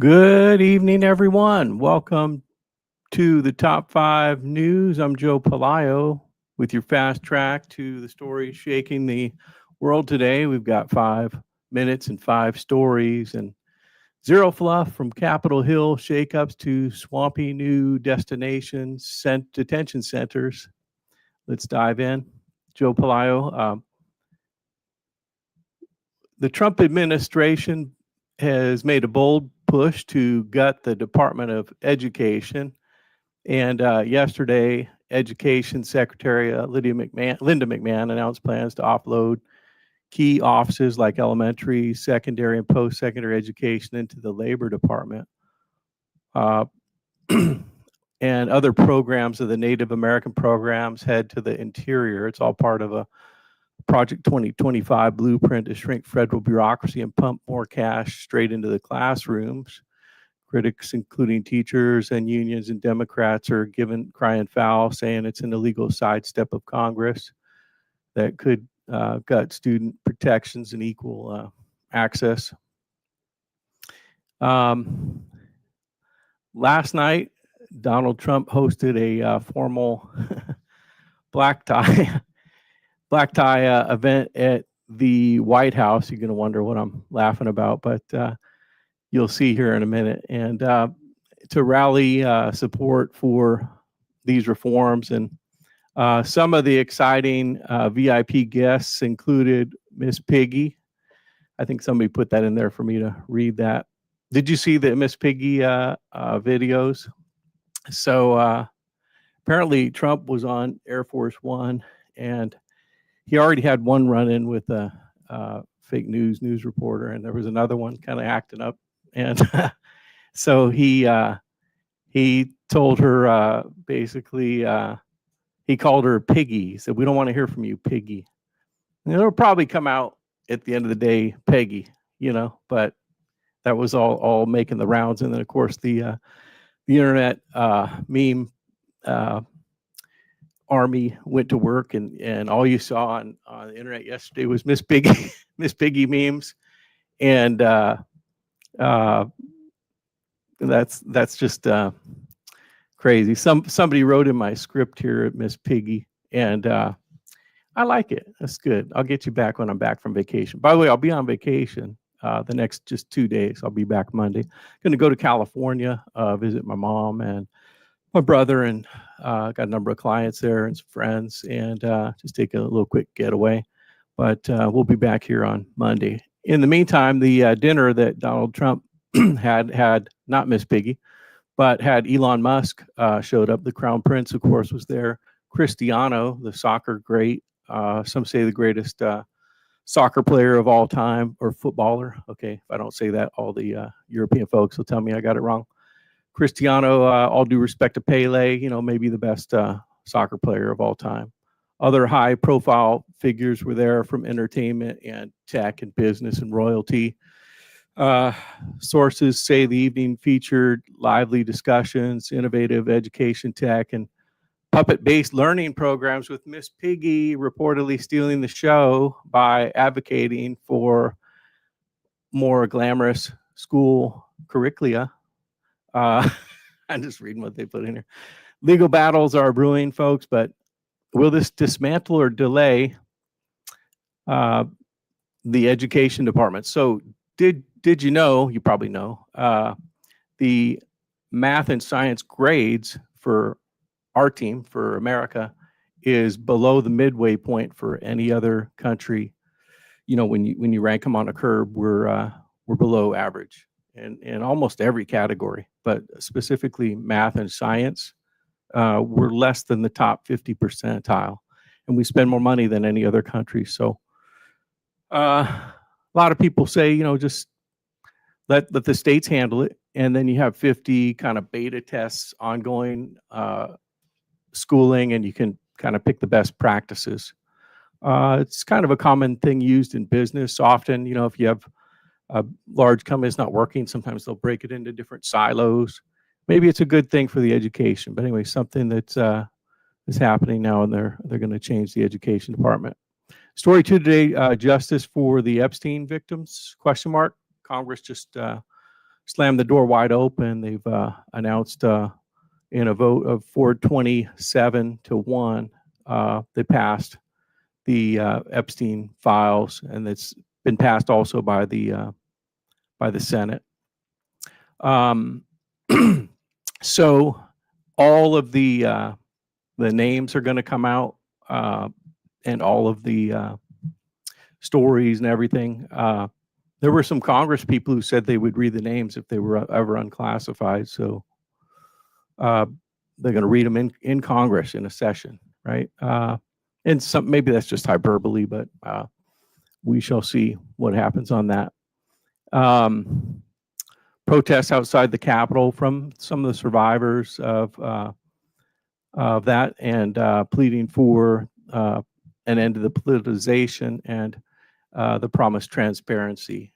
Good evening, everyone. Welcome to the Top 5 News. I'm Joe Pelayo with your fast track to the stories shaking the world today. We've got 5 minutes and 5 stories and zero fluff from Capitol Hill shakeups to swampy new destinations, detention centers. Let's dive in. Joe Pelayo. The Trump administration has made a bold push to gut the Department of Education. And yesterday, Education Secretary Linda McMahon announced plans to offload key offices like elementary, secondary, and post-secondary education into the Labor Department. And other programs of the Native American programs head to the interior. It's all part of a Project 2025 blueprint to shrink federal bureaucracy and pump more cash straight into the classrooms. Critics, including teachers and unions and Democrats, are crying foul, saying it's an illegal sidestep of Congress that could gut student protections and equal access. Last night, Donald Trump hosted a formal black tie event at the White House. You're going to wonder what I'm laughing about, but you'll see here in a minute. And to rally support for these reforms. And some of the exciting VIP guests included Miss Piggy. I think somebody put that in there for me to read that. Did you see the Miss Piggy videos? So apparently Trump was on Air Force One, and he already had one run-in with a fake news reporter, and there was another one kind of acting up. And so he told her basically, he called her Piggy. He said, "We don't want to hear from you, Piggy." And it'll probably come out at the end of the day, Peggy, but that was all making the rounds. And then, of course, the internet meme army went to work, and all you saw on the internet yesterday was Miss Piggy, Miss Piggy memes, and that's just crazy. Somebody wrote in my script here at Miss Piggy, and I like it. That's good. I'll get you back when I'm back from vacation. By the way, I'll be on vacation the next just 2 days. I'll be back Monday. Going to go to California, visit my mom and my brother, and got a number of clients there and some friends, and just take a little quick getaway. But we'll be back here on Monday. In the meantime, the dinner that Donald Trump had not Miss Piggy, but had Elon Musk showed up. The Crown Prince, of course, was there. Cristiano, the soccer great, some say the greatest soccer player of all time, or footballer. Okay, if I don't say that, all the European folks will tell me I got it wrong. Cristiano, all due respect to Pele, maybe the best soccer player of all time. Other high-profile figures were there from entertainment and tech and business and royalty. Sources say the evening featured lively discussions, innovative education tech, and puppet-based learning programs, with Miss Piggy reportedly stealing the show by advocating for more glamorous school curricula. I'm just reading what they put in here. Legal battles are brewing, folks, but will this dismantle or delay the education department? So did you know, you probably know, the math and science grades for our team, for America, is below the midway point for any other country. When you rank them on a curve, we're below average in almost every category, but specifically math and science, we're less than the top 50 percentile, and we spend more money than any other country. So a lot of people say, just let the states handle it, and then you have 50 kind of beta tests ongoing, schooling, and you can kind of pick the best practices. It's kind of a common thing used in business. Often, if you have a large company that's not working, sometimes they'll break it into different silos. Maybe it's a good thing for the education, but anyway, something that's is happening now, and they're going to change the education department. Story 2 today: justice for the Epstein victims? ? Congress just slammed the door wide open. They've announced in a vote of 427 to 1, they passed the Epstein Files, and it's been passed also by the Senate. So all of the names are going to come out, and all of the stories and everything. There were some Congress people who said they would read the names if they were ever unclassified. So they're going to read them in Congress in a session, right? And maybe that's just hyperbole, but we shall see what happens on that. Protests outside the Capitol from some of the survivors of that, and pleading for an end to the politicization and the promised transparency.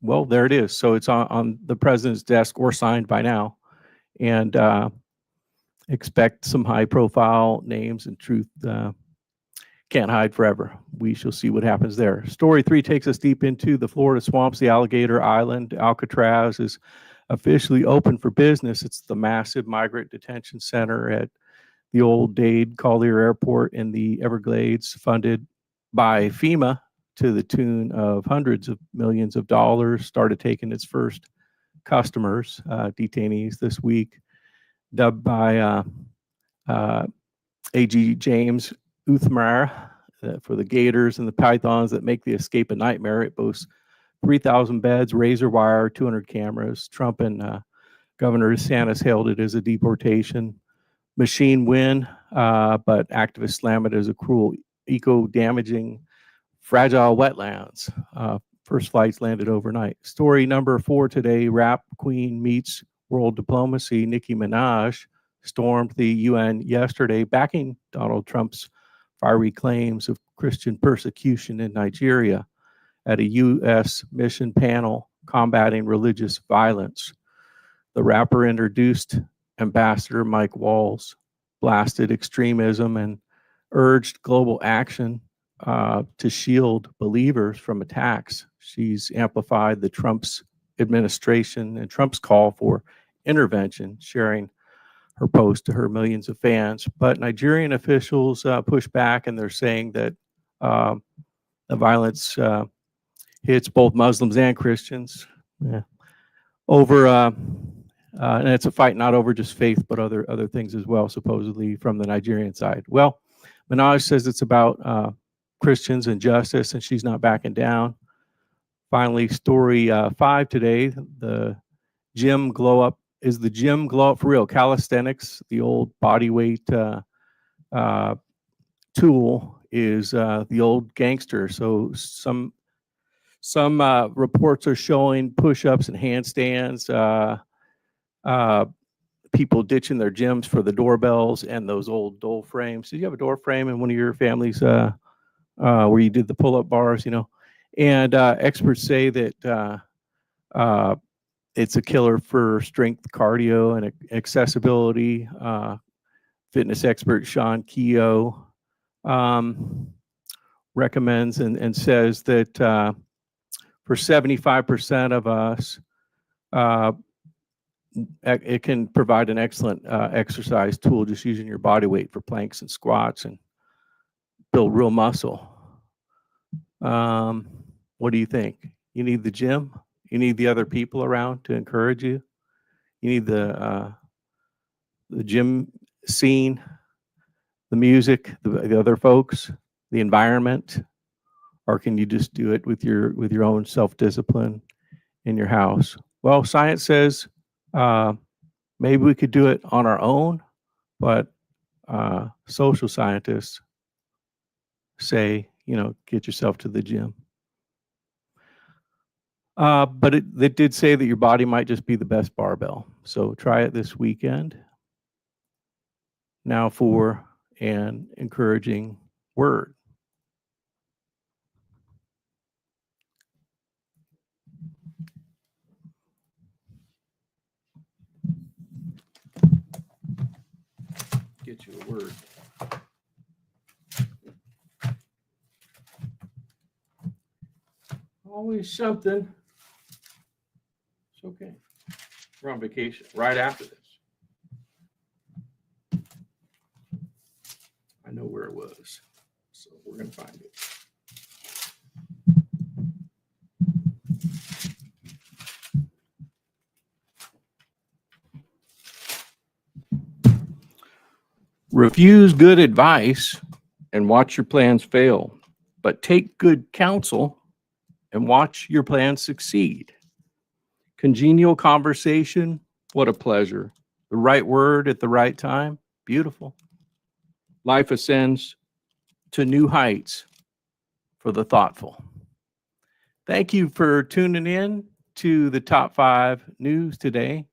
Well, there it is. So it's on the president's desk or signed by now. And expect some high-profile names, and truth can't hide forever. We shall see what happens there. Story 3 takes us deep into the Florida swamps. The Alligator Island, Alcatraz, is officially open for business. It's the massive migrant detention center at the old Dade-Collier Airport in the Everglades, funded by FEMA to the tune of hundreds of millions of dollars. Started taking its first customers, detainees, this week. Dubbed by AG James Uthmeier for the gators and the pythons that make the escape a nightmare. It boasts 3,000 beds, razor wire, 200 cameras. Trump and Governor DeSantis hailed it as a deportation machine win, but activists slam it as a cruel, eco-damaging, fragile wetlands. First flights landed overnight. Story number 4 today, rap queen meets world diplomacy. Nicki Minaj stormed the UN yesterday, backing Donald Trump's fiery claims of Christian persecution in Nigeria at a U.S. mission panel combating religious violence. The rapper introduced Ambassador Mike Walls, blasted extremism, and urged global action to shield believers from attacks. She's amplified the Trump's administration and Trump's call for intervention, sharing her post to her millions of fans. But Nigerian officials push back, and they're saying that the violence hits both Muslims and Christians. Yeah. Over, and it's a fight not over just faith, but other things as well, supposedly from the Nigerian side. Well, Minaj says it's about Christians and justice, and she's not backing down. Finally, story 5 today, the gym glow up. Is the gym glow up for real? Calisthenics, the old body weight tool, is the old gangster. So some reports are showing push-ups and handstands, people ditching their gyms for the doorbells and those old door frames. Did you have a door frame in one of your families where you did the pull-up bars, you know? And experts say that it's a killer for strength, cardio, and accessibility. Fitness expert Sean Keogh recommends and says that for 75% of us, it can provide an excellent exercise tool, just using your body weight for planks and squats, and build real muscle. What do you think? You need the gym? You need the other people around to encourage you? You need the gym scene, the music, the other folks, the environment? Or can you just do it with your own self-discipline in your house? Well, science says maybe we could do it on our own, but social scientists say, you know, get yourself to the gym. But it did say that your body might just be the best barbell. So try it this weekend. Now for an encouraging word. Get you a word. Always something. It's okay. We're on vacation right after this. I know where it was, so we're going to find it. Refuse good advice and watch your plans fail, but take good counsel and watch your plans succeed. Congenial conversation, what a pleasure. The right word at the right time, beautiful. Life ascends to new heights for the thoughtful. Thank you for tuning in to the Top 5 News today.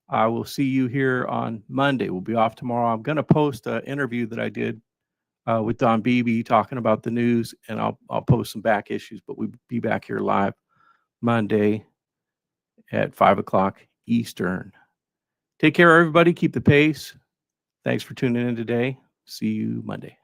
I will see you here on Monday. We'll be off tomorrow. I'm going to post an interview that I did with Don Beebe talking about the news, and I'll post some back issues, but we'll be back here live Monday at 5 o'clock Eastern. Take care, everybody. Keep the pace. Thanks for tuning in today. See you Monday.